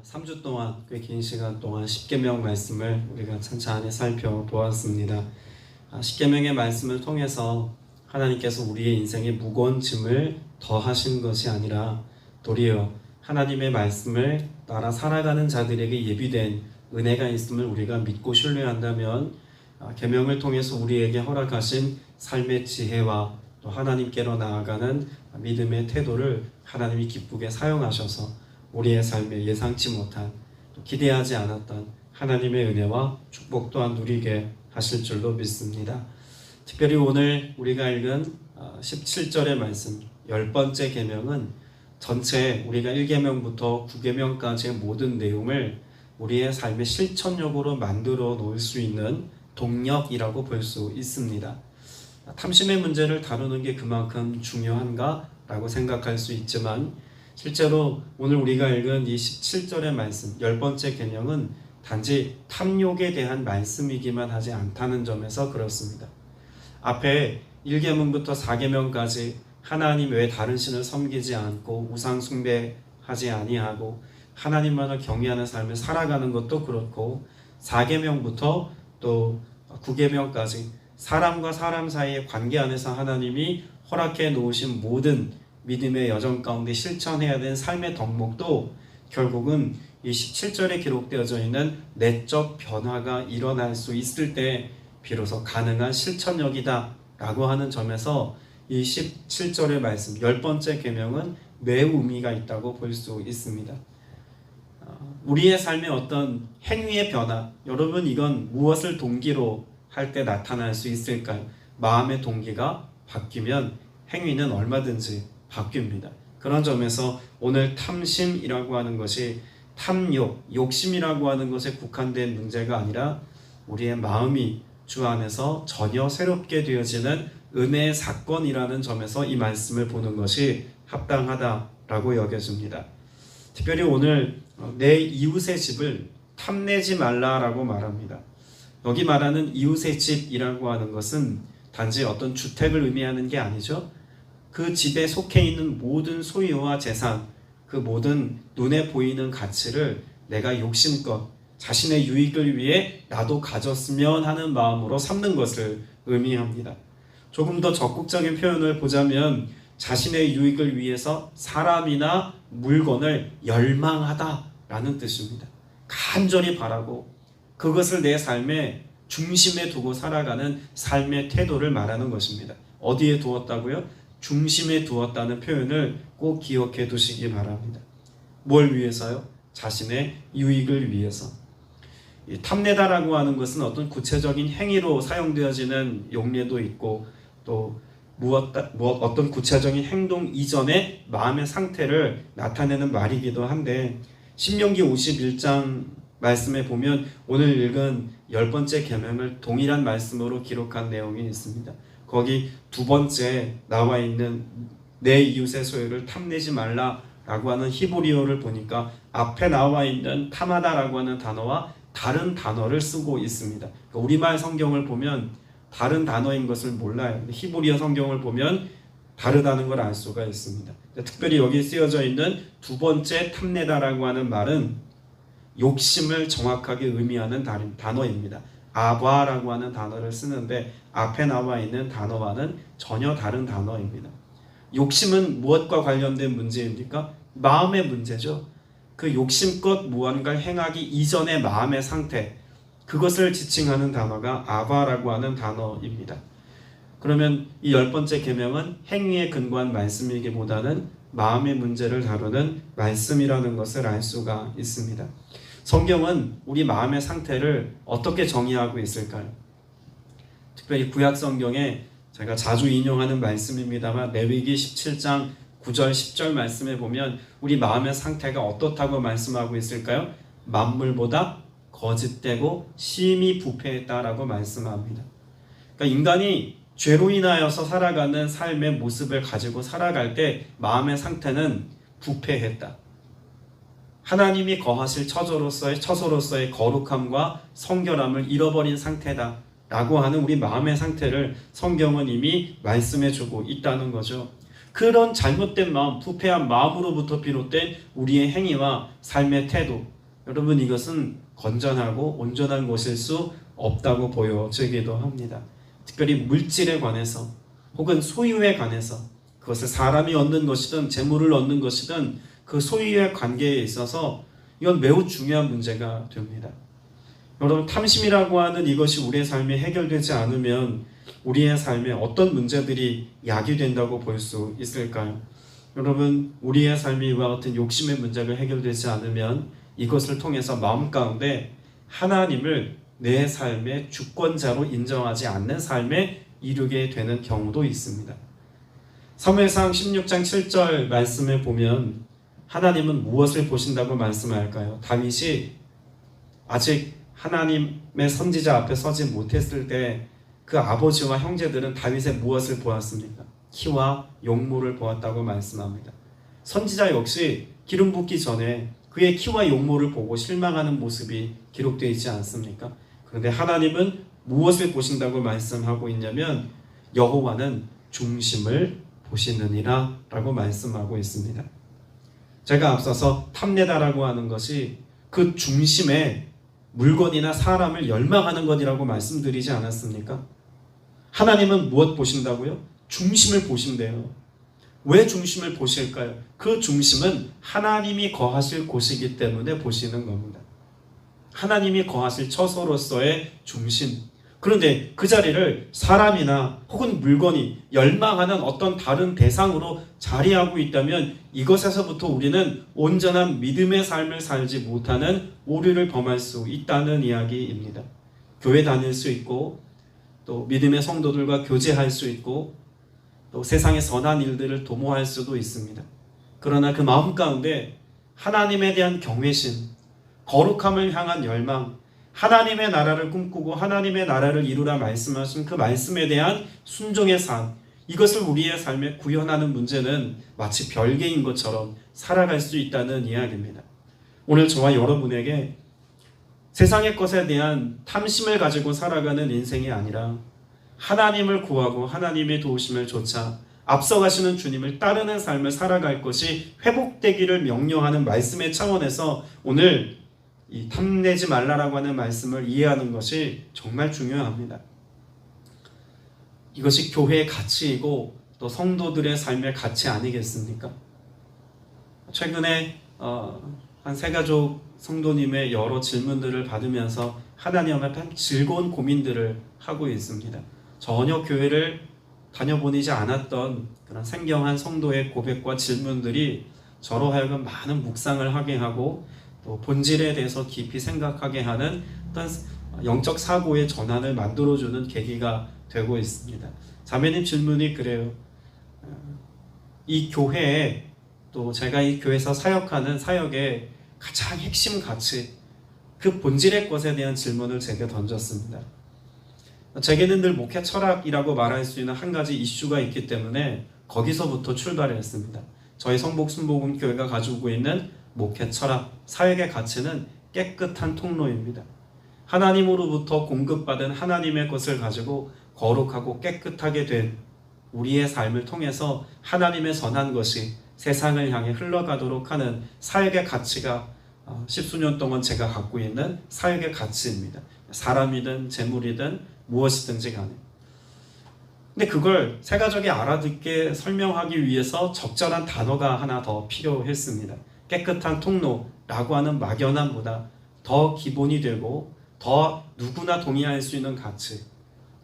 3주 동안 꽤 긴 시간 동안 십계명 말씀을 우리가 찬찬히 살펴보았습니다. 십계명의 말씀을 통해서 하나님께서 우리의 인생에 무거운 짐을 더하신 것이 아니라 도리어 하나님의 말씀을 따라 살아가는 자들에게 예비된 은혜가 있음을 우리가 믿고 신뢰한다면 계명을 통해서 우리에게 허락하신 삶의 지혜와 또 하나님께로 나아가는 믿음의 태도를 하나님이 기쁘게 사용하셔서 우리의 삶에 예상치 못한 또 기대하지 않았던 하나님의 은혜와 축복 또한 누리게 하실 줄로 믿습니다. 특별히 오늘 우리가 읽은 17절의 말씀 10번째 계명은 전체 우리가 1계명부터 9계명까지의 모든 내용을 우리의 삶의 실천력으로 만들어 놓을 수 있는 동력이라고 볼 수 있습니다. 탐심의 문제를 다루는 게 그만큼 중요한가? 라고 생각할 수 있지만 실제로 오늘 우리가 읽은 이 17절의 말씀 10번째 계명은 단지 탐욕에 대한 말씀이기만 하지 않다는 점에서 그렇습니다. 앞에 1계명부터 4계명까지 하나님 외에 다른 신을 섬기지 않고 우상 숭배하지 아니하고 하나님만을 경외하는 삶을 살아가는 것도 그렇고 4계명부터 또 9계명까지 사람과 사람 사이의 관계 안에서 하나님이 허락해 놓으신 모든 믿음의 여정 가운데 실천해야 되는 삶의 덕목도 결국은 이 17절에 기록되어져 있는 내적 변화가 일어날 수 있을 때 비로소 가능한 실천력이다 라고 하는 점에서 이 17절의 말씀 10번째 계명은 매우 의미가 있다고 볼 수 있습니다. 우리의 삶의 어떤 행위의 변화, 여러분 이건 무엇을 동기로 할 때 나타날 수 있을까요? 마음의 동기가 바뀌면 행위는 얼마든지 바뀝니다. 그런 점에서 오늘 탐심이라고 하는 것이 탐욕, 욕심이라고 하는 것에 국한된 문제가 아니라 우리의 마음이 주 안에서 전혀 새롭게 되어지는 은혜의 사건이라는 점에서 이 말씀을 보는 것이 합당하다라고 여겨집니다. 특별히 오늘 내 이웃의 집을 탐내지 말라라고 말합니다. 여기 말하는 이웃의 집이라고 하는 것은 단지 어떤 주택을 의미하는 게 아니죠. 그 집에 속해 있는 모든 소유와 재산, 그 모든 눈에 보이는 가치를 내가 욕심껏 자신의 유익을 위해 나도 가졌으면 하는 마음으로 삼는 것을 의미합니다. 조금 더 적극적인 표현을 보자면 자신의 유익을 위해서 사람이나 물건을 열망하다라는 뜻입니다. 간절히 바라고 그것을 내 삶의 중심에 두고 살아가는 삶의 태도를 말하는 것입니다. 어디에 두었다고요? 중심에 두었다는 표현을 꼭 기억해 두시기 바랍니다. 뭘 위해서요? 자신의 유익을 위해서. 탐내다라고 하는 것은 어떤 구체적인 행위로 사용되어지는 용례도 있고 또 어떤 구체적인 행동 이전의 마음의 상태를 나타내는 말이기도 한데 신명기 51장 말씀에 보면 오늘 읽은 10번째 계명을 동일한 말씀으로 기록한 내용이 있습니다. 거기 두 번째 나와 있는 내 이웃의 소유를 탐내지 말라라고 하는 히브리어를 보니까 앞에 나와 있는 탐하다라고 하는 단어와 다른 단어를 쓰고 있습니다. 그러니까 우리말 성경을 보면 다른 단어인 것을 몰라요. 히브리어 성경을 보면 다르다는 걸 알 수가 있습니다. 특별히 여기 쓰여져 있는 두 번째 탐내다라고 하는 말은 욕심을 정확하게 의미하는 단어입니다. 아바라고 하는 단어를 쓰는데 앞에 나와 있는 단어와는 전혀 다른 단어입니다. 욕심은 무엇과 관련된 문제입니까? 마음의 문제죠. 그 욕심껏 무언가를 행하기 이전의 마음의 상태, 그것을 지칭하는 단어가 아바라고 하는 단어입니다. 그러면 이 10번째 계명은 행위에 근거한 말씀이기보다는 마음의 문제를 다루는 말씀이라는 것을 알 수가 있습니다. 성경은 우리 마음의 상태를 어떻게 정의하고 있을까요? 특별히 구약 성경에 제가 자주 인용하는 말씀입니다만 레위기 17장 9절 10절 말씀에 보면 우리 마음의 상태가 어떻다고 말씀하고 있을까요? 만물보다 거짓되고 심히 부패했다라고 말씀합니다. 그러니까 인간이 죄로 인하여서 살아가는 삶의 모습을 가지고 살아갈 때 마음의 상태는 부패했다. 하나님이 거하실 처소로서의 거룩함과 성결함을 잃어버린 상태다 라고 하는 우리 마음의 상태를 성경은 이미 말씀해 주고 있다는 거죠. 그런 잘못된 마음, 부패한 마음으로부터 비롯된 우리의 행위와 삶의 태도, 여러분 이것은 건전하고 온전한 것일 수 없다고 보여지기도 합니다. 특별히 물질에 관해서 혹은 소유에 관해서, 그것을 사람이 얻는 것이든 재물을 얻는 것이든 그 소유의 관계에 있어서 이건 매우 중요한 문제가 됩니다. 여러분, 탐심이라고 하는 이것이 우리의 삶에 해결되지 않으면 우리의 삶에 어떤 문제들이 야기된다고 볼 수 있을까요? 여러분, 우리의 삶이 이와 같은 욕심의 문제가 해결되지 않으면 이것을 통해서 마음 가운데 하나님을 내 삶의 주권자로 인정하지 않는 삶에 이르게 되는 경우도 있습니다. 사무엘상 16장 7절 말씀을 보면 하나님은 무엇을 보신다고 말씀할까요? 다윗이 아직 하나님의 선지자 앞에 서지 못했을 때 그 아버지와 형제들은 다윗의 무엇을 보았습니까? 키와 용모를 보았다고 말씀합니다. 선지자 역시 기름 붓기 전에 그의 키와 용모를 보고 실망하는 모습이 기록되어 있지 않습니까? 그런데 하나님은 무엇을 보신다고 말씀하고 있냐면 여호와는 중심을 보시느니라 라고 말씀하고 있습니다. 제가 앞서서 탐내다라고 하는 것이 그 중심에 물건이나 사람을 열망하는 것이라고 말씀드리지 않았습니까? 하나님은 무엇 보신다고요? 중심을 보신대요. 왜 중심을 보실까요? 그 중심은 하나님이 거하실 곳이기 때문에 보시는 겁니다. 하나님이 거하실 처소로서의 중심. 그런데 그 자리를 사람이나 혹은 물건이 열망하는 어떤 다른 대상으로 자리하고 있다면 이것에서부터 우리는 온전한 믿음의 삶을 살지 못하는 오류를 범할 수 있다는 이야기입니다. 교회 다닐 수 있고 또 믿음의 성도들과 교제할 수 있고 또 세상의 선한 일들을 도모할 수도 있습니다. 그러나 그 마음 가운데 하나님에 대한 경외심, 거룩함을 향한 열망, 하나님의 나라를 꿈꾸고 하나님의 나라를 이루라 말씀하신 그 말씀에 대한 순종의 삶, 이것을 우리의 삶에 구현하는 문제는 마치 별개인 것처럼 살아갈 수 있다는 이야기입니다. 오늘 저와 여러분에게 세상의 것에 대한 탐심을 가지고 살아가는 인생이 아니라 하나님을 구하고 하나님의 도우심을 좇아 앞서가시는 주님을 따르는 삶을 살아갈 것이 회복되기를 명령하는 말씀의 차원에서 오늘 이 탐내지 말라라고 하는 말씀을 이해하는 것이 정말 중요합니다. 이것이 교회의 가치이고 또 성도들의 삶의 가치 아니겠습니까? 최근에 한 세가족 성도님의 여러 질문들을 받으면서 하나님 앞에 즐거운 고민들을 하고 있습니다. 전혀 교회를 다녀보이지 않았던 그런 생경한 성도의 고백과 질문들이 저로 하여금 많은 묵상을 하게 하고 또 본질에 대해서 깊이 생각하게 하는 어떤 영적 사고의 전환을 만들어주는 계기가 되고 있습니다. 자매님 질문이 그래요. 이 교회에 또 제가 이 교회에서 사역하는 사역의 가장 핵심 가치, 그 본질의 것에 대한 질문을 제게 던졌습니다. 제게는 늘 목회 철학이라고 말할 수 있는 한 가지 이슈가 있기 때문에 거기서부터 출발을 했습니다. 저희 성복 순복음 교회가 가지고 있는 목회 철학, 사역의 가치는 깨끗한 통로입니다. 하나님으로부터 공급받은 하나님의 것을 가지고 거룩하고 깨끗하게 된 우리의 삶을 통해서 하나님의 선한 것이 세상을 향해 흘러가도록 하는 사역의 가치가 십수년 동안 제가 갖고 있는 사역의 가치입니다. 사람이든 재물이든 무엇이든지 간에. 근데 그걸 세가족이 알아듣게 설명하기 위해서 적절한 단어가 하나 더 필요했습니다. 깨끗한 통로라고 하는 막연함보다 더 기본이 되고 더 누구나 동의할 수 있는 가치,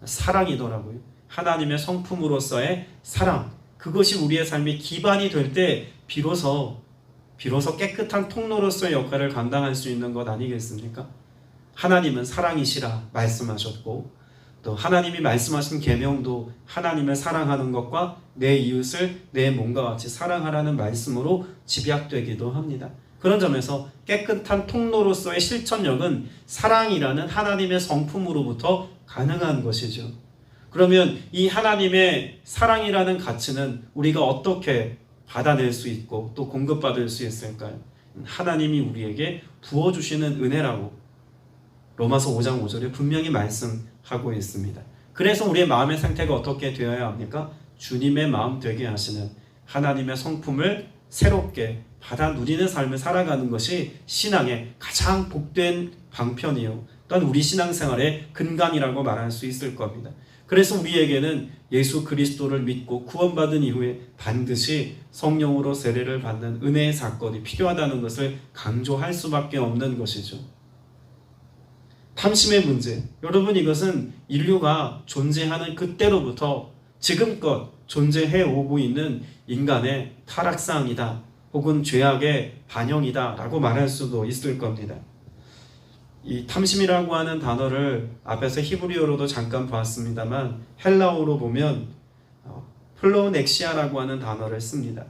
사랑이더라고요. 하나님의 성품으로서의 사랑, 그것이 우리의 삶의 기반이 될 때 비로소 깨끗한 통로로서의 역할을 감당할 수 있는 것 아니겠습니까? 하나님은 사랑이시라 말씀하셨고 또 하나님이 말씀하신 계명도 하나님을 사랑하는 것과 내 이웃을 내 몸과 같이 사랑하라는 말씀으로 집약되기도 합니다. 그런 점에서 깨끗한 통로로서의 실천력은 사랑이라는 하나님의 성품으로부터 가능한 것이죠. 그러면 이 하나님의 사랑이라는 가치는 우리가 어떻게 받아낼 수 있고 또 공급받을 수 있을까요? 하나님이 우리에게 부어주시는 은혜라고 로마서 5장 5절에 분명히 말씀하고 있습니다. 그래서 우리의 마음의 상태가 어떻게 되어야 합니까? 주님의 마음 되게 하시는 하나님의 성품을 새롭게 받아 누리는 삶을 살아가는 것이 신앙의 가장 복된 방편이요, 또한 우리 신앙생활의 근간이라고 말할 수 있을 겁니다. 그래서 우리에게는 예수 그리스도를 믿고 구원받은 이후에 반드시 성령으로 세례를 받는 은혜의 사건이 필요하다는 것을 강조할 수밖에 없는 것이죠. 탐심의 문제, 여러분, 이것은 인류가 존재하는 그때로부터 지금껏 존재해 오고 있는 인간의 타락사항이다, 혹은 죄악의 반영이다 라고 말할 수도 있을 겁니다. 이 탐심이라고 하는 단어를 앞에서 히브리어로도 잠깐 보았습니다만 헬라어로 보면 플로넥시아라고 하는 단어를 씁니다.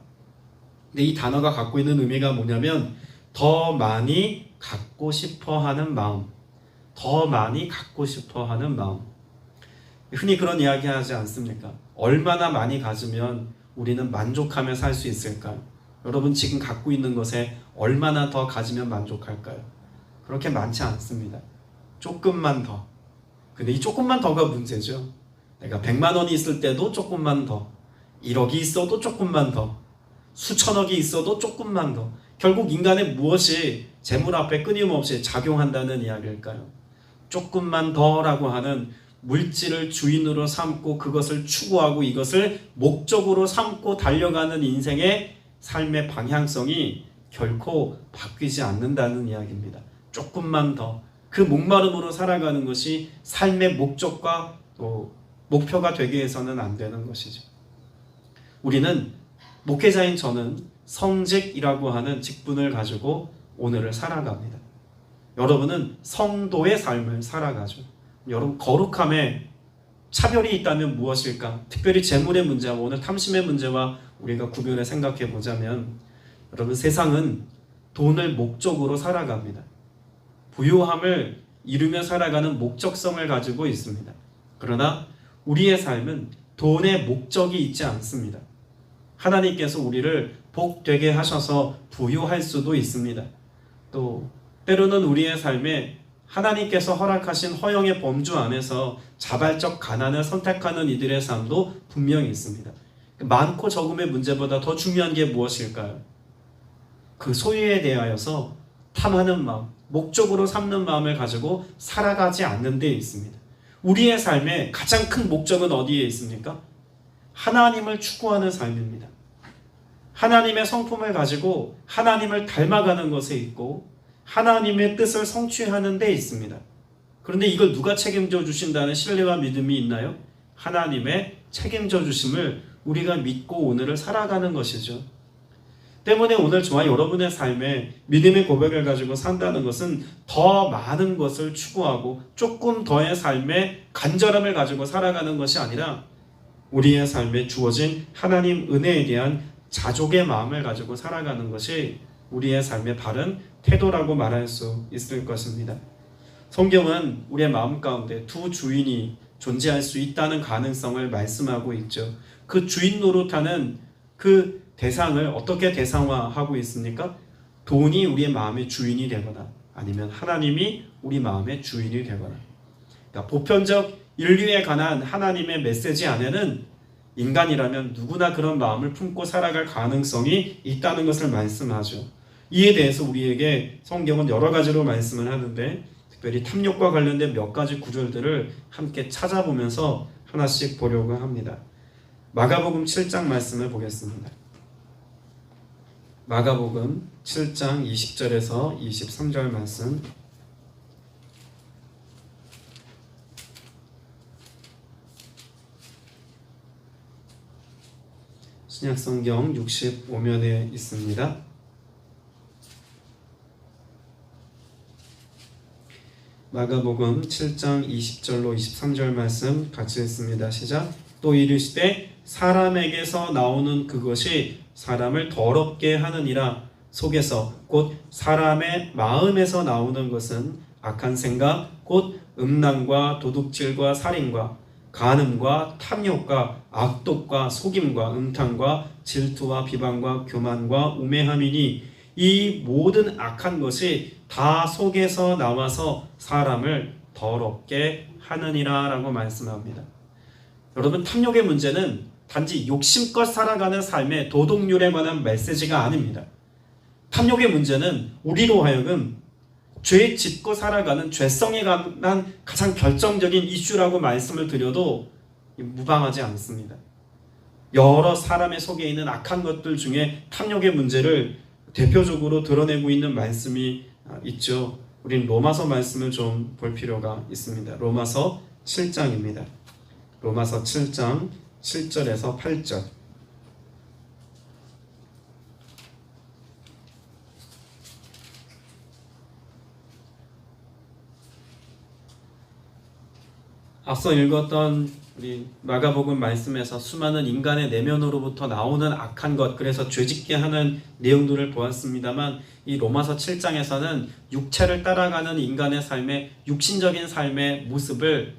근데 이 단어가 갖고 있는 의미가 뭐냐면 더 많이 갖고 싶어 하는 마음, 더 많이 갖고 싶어 하는 마음. 흔히 그런 이야기 하지 않습니까? 얼마나 많이 가지면 우리는 만족하며 살 수 있을까요? 여러분, 지금 갖고 있는 것에 얼마나 더 가지면 만족할까요? 그렇게 많지 않습니다. 조금만 더. 근데 이 조금만 더가 문제죠. 내가 100만 원이 있을 때도 조금만 더, 1억이 있어도 조금만 더, 수천억이 있어도 조금만 더. 결국 인간의 무엇이 재물 앞에 끊임없이 작용한다는 이야기일까요? 조금만 더라고 하는 물질을 주인으로 삼고 그것을 추구하고 이것을 목적으로 삼고 달려가는 인생의 삶의 방향성이 결코 바뀌지 않는다는 이야기입니다. 조금만 더, 그 목마름으로 살아가는 것이 삶의 목적과 또 목표가 되기 위해서는 안 되는 것이죠. 우리는, 목회자인 저는 성직이라고 하는 직분을 가지고 오늘을 살아갑니다. 여러분은 성도의 삶을 살아가죠. 여러분, 거룩함에 차별이 있다면 무엇일까? 특별히 재물의 문제와 오늘 탐심의 문제와 우리가 구별해 생각해 보자면, 여러분, 세상은 돈을 목적으로 살아갑니다. 부유함을 이루며 살아가는 목적성을 가지고 있습니다. 그러나 우리의 삶은 돈의 목적이 있지 않습니다. 하나님께서 우리를 복되게 하셔서 부유할 수도 있습니다. 또 때로는 우리의 삶에 하나님께서 허락하신 허영의 범주 안에서 자발적 가난을 선택하는 이들의 삶도 분명히 있습니다. 많고 적음의 문제보다 더 중요한 게 무엇일까요? 그 소유에 대하여서 탐하는 마음, 목적으로 삼는 마음을 가지고 살아가지 않는 데 있습니다. 우리의 삶의 가장 큰 목적은 어디에 있습니까? 하나님을 추구하는 삶입니다. 하나님의 성품을 가지고 하나님을 닮아가는 것에 있고 하나님의 뜻을 성취하는 데 있습니다. 그런데 이걸 누가 책임져 주신다는 신뢰와 믿음이 있나요? 하나님의 책임져 주심을 우리가 믿고 오늘을 살아가는 것이죠. 때문에 오늘 저와 여러분의 삶에 믿음의 고백을 가지고 산다는 것은 더 많은 것을 추구하고 조금 더의 삶의 간절함을 가지고 살아가는 것이 아니라 우리의 삶에 주어진 하나님 은혜에 대한 자족의 마음을 가지고 살아가는 것이 우리의 삶의 바른 태도라고 말할 수 있을 것입니다. 성경은 우리의 마음 가운데 두 주인이 존재할 수 있다는 가능성을 말씀하고 있죠. 그 주인 노릇하는 그 대상을 어떻게 대상화하고 있습니까? 돈이 우리의 마음의 주인이 되거나 아니면 하나님이 우리 마음의 주인이 되거나. 그러니까 보편적 인류에 관한 하나님의 메시지 안에는 인간이라면 누구나 그런 마음을 품고 살아갈 가능성이 있다는 것을 말씀하죠. 이에 대해서 우리에게 성경은 여러 가지로 말씀을 하는데 특별히 탐욕과 관련된 몇 가지 구절들을 함께 찾아보면서 하나씩 보려고 합니다. 마가복음 7장 말씀을 보겠습니다. 마가복음 7장 20절에서 23절 말씀. 신약성경 65면에 있습니다. 마가복음 7장 20절로 23절 말씀 같이 읽습니다. 시작. 또 이르시되 사람에게서 나오는 그것이 사람을 더럽게 하느니라. 속에서 곧 사람의 마음에서 나오는 것은 악한 생각 곧 음란과 도둑질과 살인과 간음과 탐욕과 악독과 속임과 음탕과 질투와 비방과 교만과 우매함이니 이 모든 악한 것이 다 속에서 나와서 사람을 더럽게 하느니라 라고 말씀합니다. 여러분, 탐욕의 문제는 단지 욕심껏 살아가는 삶의 도덕률에 관한 메시지가 아닙니다. 탐욕의 문제는 우리로 하여금 죄 짓고 살아가는 죄성에 관한 가장 결정적인 이슈라고 말씀을 드려도 무방하지 않습니다. 여러 사람의 속에 있는 악한 것들 중에 탐욕의 문제를 대표적으로 드러내고 있는 말씀이 있죠. 우린 로마서 말씀을 좀 볼 필요가 있습니다. 로마서 7장입니다. 로마서 7장 7절에서 8절. 앞서 읽었던 우리 마가복음 말씀에서 수많은 인간의 내면으로부터 나오는 악한 것, 그래서 죄짓게 하는 내용들을 보았습니다만, 이 로마서 7장에서는 육체를 따라가는 인간의 삶의 육신적인 삶의 모습을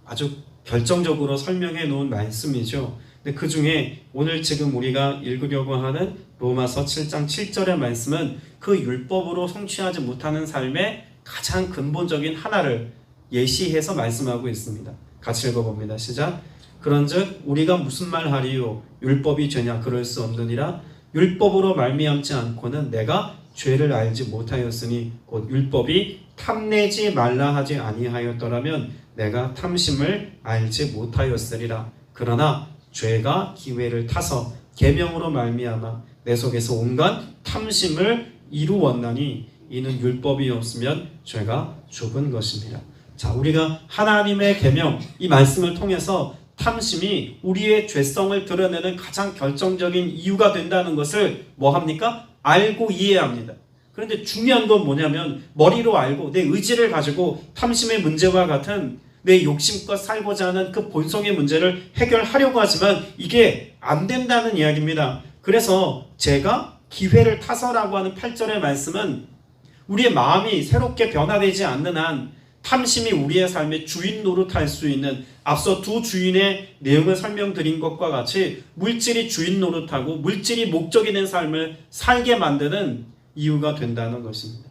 아주 결정적으로 설명해 놓은 말씀이죠. 근데 그 중에 오늘 지금 우리가 읽으려고 하는 로마서 7장 7절의 말씀은 그 율법으로 성취하지 못하는 삶의 가장 근본적인 하나를 예시해서 말씀하고 있습니다. 같이 읽어봅니다. 시작. 그런즉 우리가 무슨 말 하리요? 율법이 죄냐? 그럴 수 없느니라. 율법으로 말미암지 않고는 내가 죄를 알지 못하였으니 곧 율법이 탐내지 말라 하지 아니하였더라면 내가 탐심을 알지 못하였으리라. 그러나 죄가 기회를 타서 계명으로 말미암아 내 속에서 온갖 탐심을 이루었나니 이는 율법이 없으면 죄가 죽은 것입니다. 자, 우리가 하나님의 계명, 이 말씀을 통해서 탐심이 우리의 죄성을 드러내는 가장 결정적인 이유가 된다는 것을 뭐 합니까? 알고 이해합니다. 그런데 중요한 건 뭐냐면 머리로 알고 내 의지를 가지고 탐심의 문제와 같은 내 욕심껏 살고자 하는 그 본성의 문제를 해결하려고 하지만 이게 안 된다는 이야기입니다. 그래서 제가 기회를 타서라고 하는 8절의 말씀은 우리의 마음이 새롭게 변화되지 않는 한 탐심이 우리의 삶의 주인 노릇할 수 있는, 앞서 두 주인의 내용을 설명드린 것과 같이 물질이 주인 노릇하고 물질이 목적이 된 삶을 살게 만드는 이유가 된다는 것입니다.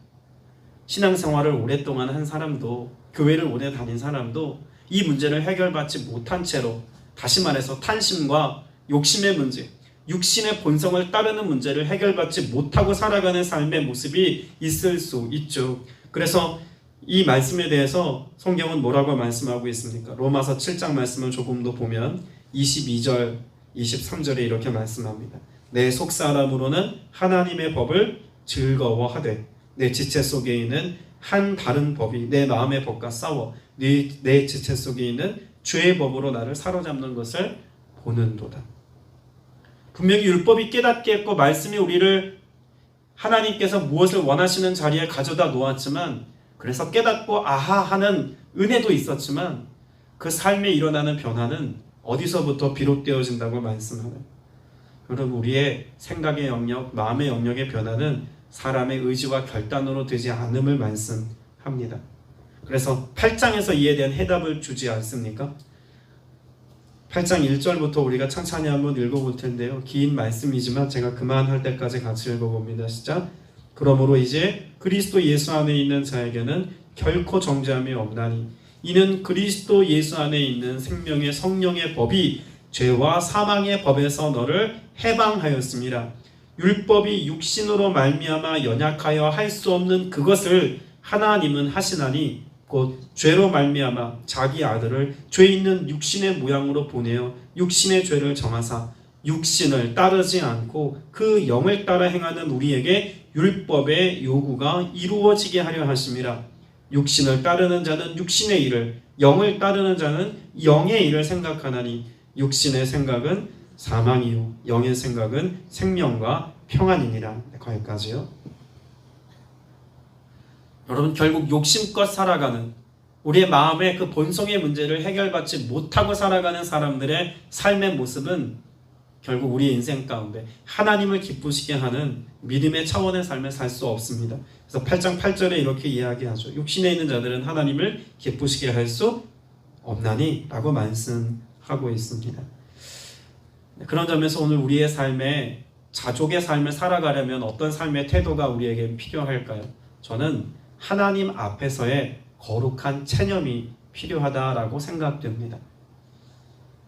신앙생활을 오랫동안 한 사람도, 교회를 오래 다닌 사람도 이 문제를 해결받지 못한 채로, 다시 말해서 탐심과 욕심의 문제, 육신의 본성을 따르는 문제를 해결받지 못하고 살아가는 삶의 모습이 있을 수 있죠. 그래서 이 말씀에 대해서 성경은 뭐라고 말씀하고 있습니까? 로마서 7장 말씀을 조금 더 보면 22절, 23절에 이렇게 말씀합니다. 내 속사람으로는 하나님의 법을 즐거워하되 내 지체 속에 있는 한 다른 법이 내 마음의 법과 싸워 내 지체 속에 있는 죄의 법으로 나를 사로잡는 것을 보는도다. 분명히 율법이 깨닫게 했고 말씀이 우리를 하나님께서 무엇을 원하시는 자리에 가져다 놓았지만, 그래서 깨닫고 아하 하는 은혜도 있었지만 그 삶에 일어나는 변화는 어디서부터 비롯되어진다고 말씀하는, 여러분, 우리의 생각의 영역, 마음의 영역의 변화는 사람의 의지와 결단으로 되지 않음을 말씀합니다. 그래서 8장에서 이에 대한 해답을 주지 않습니까? 8장 1절부터 우리가 천천히 한번 읽어볼 텐데요. 긴 말씀이지만 제가 그만할 때까지 같이 읽어봅니다. 시작. 그러므로 이제 그리스도 예수 안에 있는 자에게는 결코 정죄함이 없나니 이는 그리스도 예수 안에 있는 생명의 성령의 법이 죄와 사망의 법에서 너를 해방하였습니다. 율법이 육신으로 말미암아 연약하여 할 수 없는 그것을 하나님은 하시나니 곧 죄로 말미암아 자기 아들을 죄 있는 육신의 모양으로 보내어 육신의 죄를 정하사 육신을 따르지 않고 그 영을 따라 행하는 우리에게 율법의 요구가 이루어지게 하려 하심이라. 육신을 따르는 자는 육신의 일을, 영을 따르는 자는 영의 일을 생각하나니 육신의 생각은 사망이요 영의 생각은 생명과 평안이니라. 거기까지요. 여러분, 결국 욕심껏 살아가는 우리의 마음의 그 본성의 문제를 해결받지 못하고 살아가는 사람들의 삶의 모습은 결국 우리의 인생 가운데 하나님을 기쁘시게 하는 믿음의 차원의 삶을 살 수 없습니다. 그래서 8장 8절에 이렇게 이야기하죠. 육신에 있는 자들은 하나님을 기쁘시게 할 수 없나니 라고 말씀하고 있습니다. 그런 점에서 오늘 우리의 삶에 자족의 삶을 살아가려면 어떤 삶의 태도가 우리에게 필요할까요? 저는 하나님 앞에서의 거룩한 체념이 필요하다라고 생각됩니다.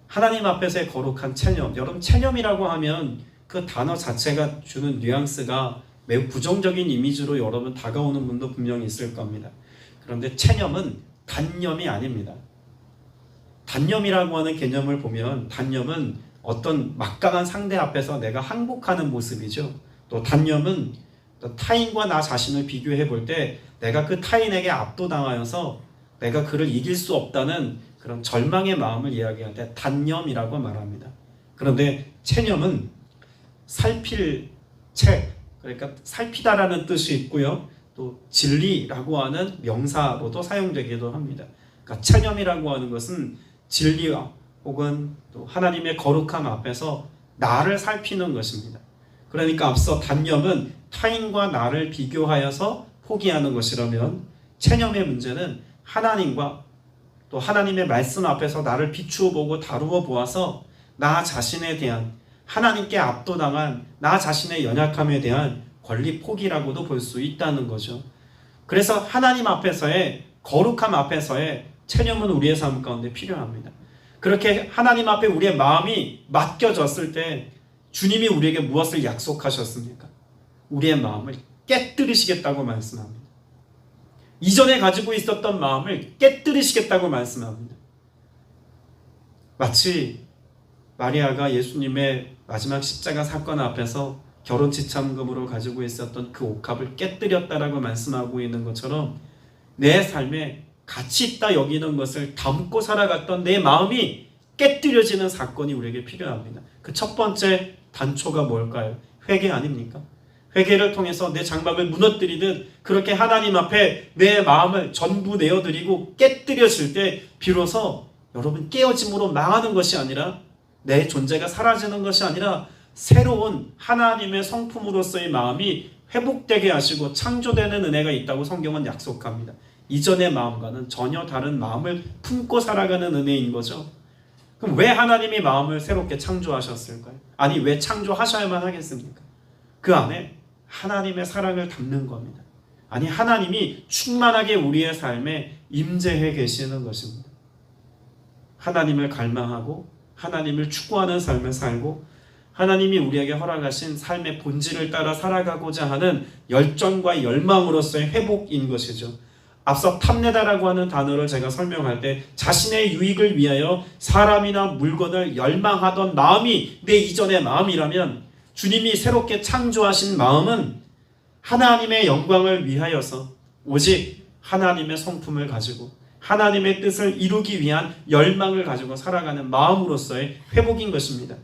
하나님 앞에서의 거룩한 체념. 여러분, 체념이라고 하면 그 단어 자체가 주는 뉘앙스가 매우 부정적인 이미지로 여러분 다가오는 분도 분명히 있을 겁니다. 그런데 체념은 단념이 아닙니다. 단념이라고 하는 개념을 보면 단념은 어떤 막강한 상대 앞에서 내가 항복하는 모습이죠. 또 단념은 타인과 나 자신을 비교해 볼 때 내가 그 타인에게 압도당하여서 내가 그를 이길 수 없다는 그런 절망의 마음을 이야기할 때 단념이라고 말합니다. 그런데 체념은 살필 채, 그러니까 살피다라는 뜻이 있고요. 또 진리라고 하는 명사로도 사용되기도 합니다. 그러니까 체념이라고 하는 것은 진리와 혹은 또 하나님의 거룩함 앞에서 나를 살피는 것입니다. 그러니까 앞서 단념은 타인과 나를 비교하여서 포기하는 것이라면 체념의 문제는 하나님과 또 하나님의 말씀 앞에서 나를 비추어 보고 다루어 보아서 나 자신에 대한 하나님께 압도당한 나 자신의 연약함에 대한 권리 포기라고도 볼 수 있다는 거죠. 그래서 하나님 앞에서의 거룩함 앞에서의 체념은 우리의 삶 가운데 필요합니다. 그렇게 하나님 앞에 우리의 마음이 맡겨졌을 때 주님이 우리에게 무엇을 약속하셨습니까? 우리의 마음을 깨뜨리시겠다고 말씀합니다. 이전에 가지고 있었던 마음을 깨뜨리시겠다고 말씀합니다. 마치 마리아가 예수님의 마지막 십자가 사건 앞에서 결혼 지참금으로 가지고 있었던 그 옥합을 깨뜨렸다라고 말씀하고 있는 것처럼 내 삶에 가치 있다 여기는 것을 담고 살아갔던 내 마음이 깨뜨려지는 사건이 우리에게 필요합니다. 그 첫 번째 단초가 뭘까요? 회개 아닙니까? 회개를 통해서 내 장막을 무너뜨리듯 그렇게 하나님 앞에 내 마음을 전부 내어드리고 깨뜨려질 때 비로소 여러분 깨어짐으로 망하는 것이 아니라 내 존재가 사라지는 것이 아니라 새로운 하나님의 성품으로서의 마음이 회복되게 하시고 창조되는 은혜가 있다고 성경은 약속합니다. 이전의 마음과는 전혀 다른 마음을 품고 살아가는 은혜인 거죠. 그럼 왜 하나님이 마음을 새롭게 창조하셨을까요? 아니 왜 창조하셔야만 하겠습니까? 그 안에 하나님의 사랑을 담는 겁니다. 아니 하나님이 충만하게 우리의 삶에 임재해 계시는 것입니다. 하나님을 갈망하고 하나님을 추구하는 삶을 살고 하나님이 우리에게 허락하신 삶의 본질을 따라 살아가고자 하는 열정과 열망으로서의 회복인 것이죠. 앞서 탐내다라고 하는 단어를 제가 설명할 때 자신의 유익을 위하여 사람이나 물건을 열망하던 마음이 내 이전의 마음이라면 주님이 새롭게 창조하신 마음은 하나님의 영광을 위하여서 오직 하나님의 성품을 가지고 하나님의 뜻을 이루기 위한 열망을 가지고 살아가는 마음으로서의 회복인 것입니다.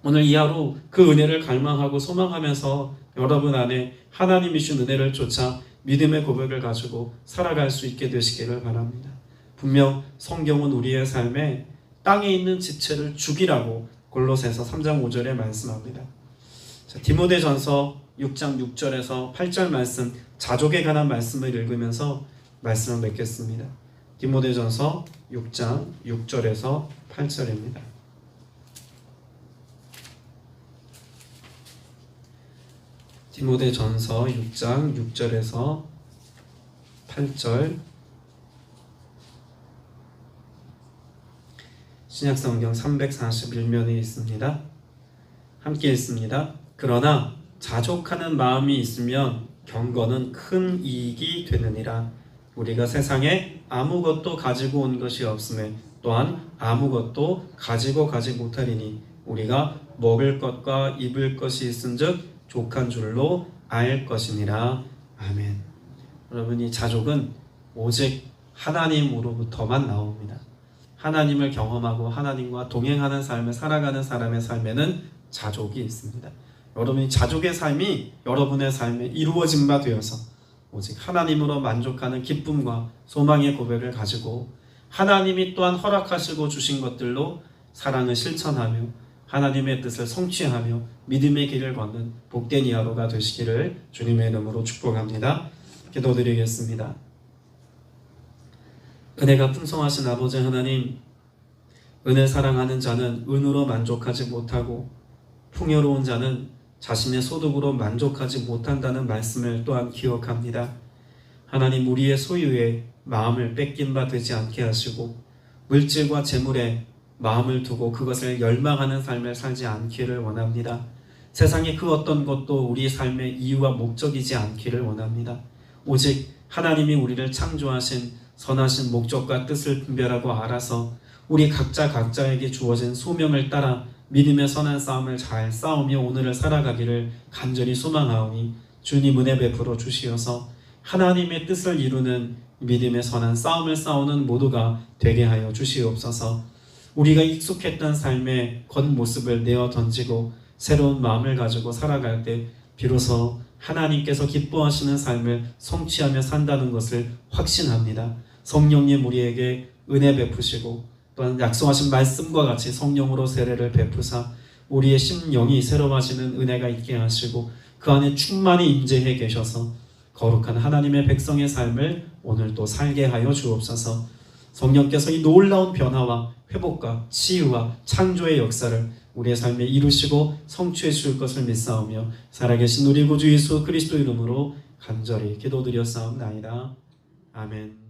오늘 이 하루 그 은혜를 갈망하고 소망하면서 여러분 안에 하나님이 주신 은혜를 쫓아 믿음의 고백을 가지고 살아갈 수 있게 되시기를 바랍니다. 분명 성경은 우리의 삶에 땅에 있는 지체를 죽이라고 골로새서 3장 5절에 말씀합니다. 자, 디모데전서 6장 6절에서 8절 말씀, 자족에 관한 말씀을 읽으면서 말씀을 맺겠습니다. 디모데전서 6장 6절에서 8절입니다. 디모데전서 6장 6절에서 8절 신약성경 341면에 있습니다. 함께 읽습니다. 그러나 자족하는 마음이 있으면 경건은 큰 이익이 되느니라. 우리가 세상에 아무것도 가지고 온 것이 없음에 또한 아무것도 가지고 가지 못하리니 우리가 먹을 것과 입을 것이 있은즉 족한 줄로 알 것이니라. 아멘. 여러분, 이 자족은 오직 하나님으로부터만 나옵니다. 하나님을 경험하고 하나님과 동행하는 삶을 살아가는 사람의 삶에는 자족이 있습니다. 여러분이 자족의 삶이 여러분의 삶에 이루어진 바 되어서 오직 하나님으로 만족하는 기쁨과 소망의 고백을 가지고 하나님이 또한 허락하시고 주신 것들로 사랑을 실천하며 하나님의 뜻을 성취하며 믿음의 길을 걷는 복된 이 하루가 되시기를 주님의 이름으로 축복합니다. 기도드리겠습니다. 은혜가 풍성하신 아버지 하나님, 은혜 사랑하는 자는 은으로 만족하지 못하고 풍요로운 자는 자신의 소득으로 만족하지 못한다는 말씀을 또한 기억합니다. 하나님, 우리의 소유에 마음을 뺏긴 바 되지 않게 하시고 물질과 재물에 마음을 두고 그것을 열망하는 삶을 살지 않기를 원합니다. 세상의 그 어떤 것도 우리 삶의 이유와 목적이지 않기를 원합니다. 오직 하나님이 우리를 창조하신 선하신 목적과 뜻을 분별하고 알아서 우리 각자에게 주어진 소명을 따라 믿음의 선한 싸움을 잘 싸우며 오늘을 살아가기를 간절히 소망하오니 주님 은혜 베풀어 주시어서 하나님의 뜻을 이루는 믿음의 선한 싸움을 싸우는 모두가 되게 하여 주시옵소서. 우리가 익숙했던 삶의 겉모습을 내어 던지고 새로운 마음을 가지고 살아갈 때 비로소 하나님께서 기뻐하시는 삶을 성취하며 산다는 것을 확신합니다. 성령님 우리에게 은혜 베푸시고 또한 약속하신 말씀과 같이 성령으로 세례를 베푸사 우리의 심령이 새로워지는 은혜가 있게 하시고 그 안에 충만히 임재해 계셔서 거룩한 하나님의 백성의 삶을 오늘 또 살게 하여 주옵소서. 성령께서 이 놀라운 변화와 회복과 치유와 창조의 역사를 우리의 삶에 이루시고 성취해 주실 것을 믿사오며 살아계신 우리 구주 예수 그리스도 이름으로 간절히 기도드렸사옵나이다. 아멘.